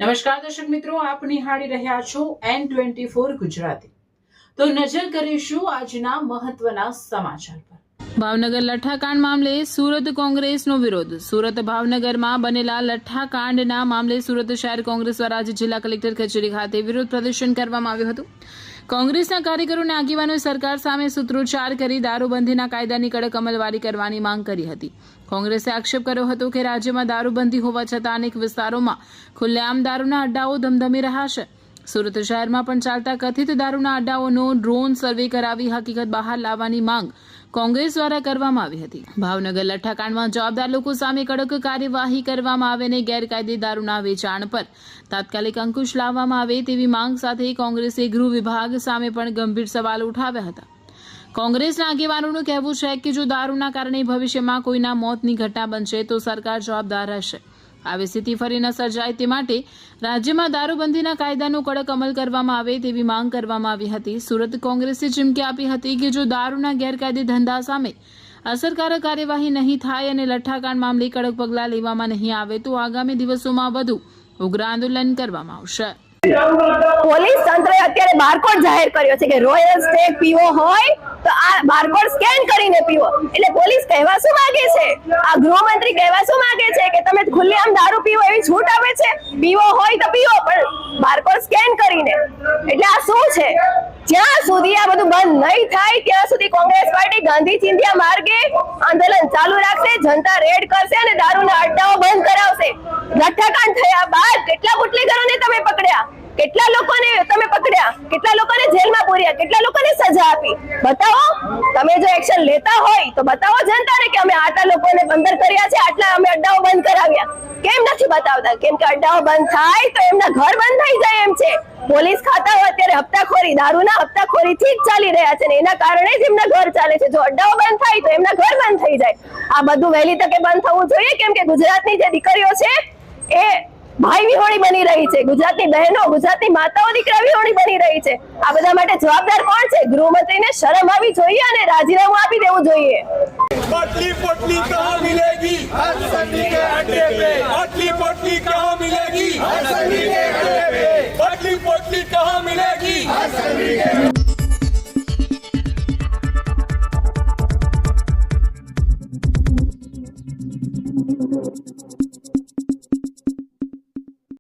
નમસ્કાર દર્શક મિત્રો, આપ નિહાળી રહ્યા છો N24 ગુજરાતી। તો નજર કરીશું આજના મહત્વના સમાચાર પર। ભાવનગર લઠ્ઠાકાંડ મામલે સુરત કોંગ્રેસનો વિરોધ। સુરત ભાવનગરમાં બનેલા લઠ્ઠાકાંડના મામલે સુરત શહેર કોંગ્રેસ દ્વારા આજે જિલ્લા કલેક્ટર કચેરી ખાતે વિરોધ પ્રદર્શન કરવામાં આવ્યું હતું। કોંગ્રેસના કાર્યકરોને આગેવાનોએ સરકાર સામે સૂત્રોચ્ચાર કરી દારૂબંધીના કાયદાની કડક અમલવારી કરવાની માંગ કરી હતી। કોંગ્રેસે આક્ષેપ કર્યો હતો કે રાજ્યમાં દારૂબંધી હોવા છતાં અનેક વિસ્તારોમાં ખુલ્લેઆમ દારૂના અડ્ડાઓ ધમધમી રહ્યા છે। સુરત શહેરમાં પણ ચાલતા કથિત દારૂના અડ્ડાઓનો ડ્રોન સર્વે કરાવી હકીકત બહાર લાવવાની માંગ કોંગ્રેસ દ્વારા કરવામાં આવી હતી। ભાવનગર લઠ્ઠાકાંડમાં જવાબદાર લોકો સામે કડક કાર્યવાહી કરવામાં આવે અને ગેરકાયદે દારૂના વેચાણ પર તાત્કાલિક અંકુશ લાવવામાં આવે તેવી માંગ સાથે કોંગ્રેસે ગૃહ વિભાગ સામે પણ ગંભીર સવાલ ઉઠાવ્યા હતા। કોંગ્રેસના આગેવાનોનું કહેવું છે કે જો દારૂના કારણે ભવિષ્યમાં કોઈના મોતની ઘટના બનશે તો સરકાર જવાબદાર રહેશે। આવી સ્થિતિ ફરી ન સર્જાય તે માટે રાજ્યમાં દારૂબંધીના કાયદાનો કડક અમલ કરવામાં આવે તેવી માંગ કરવામાં આવી હતી। સુરત કોંગ્રેસે ચીમકી આપી હતી કે જો દારૂના ગેરકાયદે ધંધા સામે અસરકારક કાર્યવાહી નહીં થાય અને લઠ્ઠાકાંડ મામલે કડક પગલાં લેવામાં નહીં આવે તો આગામી દિવસોમાં વધુ ઉગ્ર આંદોલન કરવામાં આવશે। પોલીસ તંત્રએ અત્યારે બારકોડ જાહેર કર્યો છે કે રોયલ સ્ટેક પીવો હોય તો આ બારકોડ સ્કેન કરીને પીવો। એટલે પોલીસ કહેવા શું માંગે છે, આ ગૃહમંત્રી કહેવા શું માંગે છે કે તમે ખુલ્લેઆમ દારૂ પીવો એવી છૂટ આપે છે? પીવો હોય તો પીવો પણ બારકોડ સ્કેન કરીને। એટલે આ શું છે? જ્યાં સુધી આ બધું બંધ નહીં થાય ત્યાં સુધી કોંગ્રેસ પાર્ટી ગાંધી ચિંધ્યા માર્ગે આંદોલન ચાલુ રાખશે, જનતા રેડ કરશે અને દારૂના અડ્ડાઓ બંધ કરાવશે। લઠ્ઠાકાંડ થયા બાદ કેટલા બુટલેગરોને તમે પકડ્યા, કેટલા લોકોને તમે પકડ્યા, કેટલા લોકોને જેલમાં પૂર્યા, કેટલા લોકોને સજા આપી? બતાવો। તમે જો એક્શન લેતા હોય તો બતાવો જનતાને કે અમે આટલા લોકોને બંધ કર્યા છે, આટલા અમે અડ્ડાઓ બંધ કરાવ્યા। કેમ નથી બતાવતા? કેમ કે અડ્ડાઓ બંધ થાય તો એમના ઘર બંધ થઈ જાય એમ છે। પોલીસ ખાતાઓ અત્યારે હપ્તાખોરી, દારૂના હપ્તાખોરીથી જ ચાલી રહ્યા છે ને એના કારણે જ એમના ઘર ચાલે છે। જો અડ્ડાઓ બંધ થાય તો એમના ઘર બંધ થઈ જાય। આ બધું વહેલી તકે બંધ થવું જોઈએ કેમ કે ગુજરાતની જે દીકરીઓ છે એ ભાઈ વિહોણી બની રહી છે, ગુજરાતની બહેનો, ગુજરાતની માતાઓ દીકરા વિહોણી બની રહી છે। આ બધા માટે જવાબદાર કોણ છે? ગૃહમંત્રીને શરમ આવી જોઈએ અને રાજીનામું આપી દેવું જોઈએ। पटली पटली कहाँ मिलेगी? हर सभी के अड्डे पे। पटली पटली कहाँ मिलेगी? हर सभी के अड्डे पे। पटली पटली कहाँ मिलेगी? हर सभी के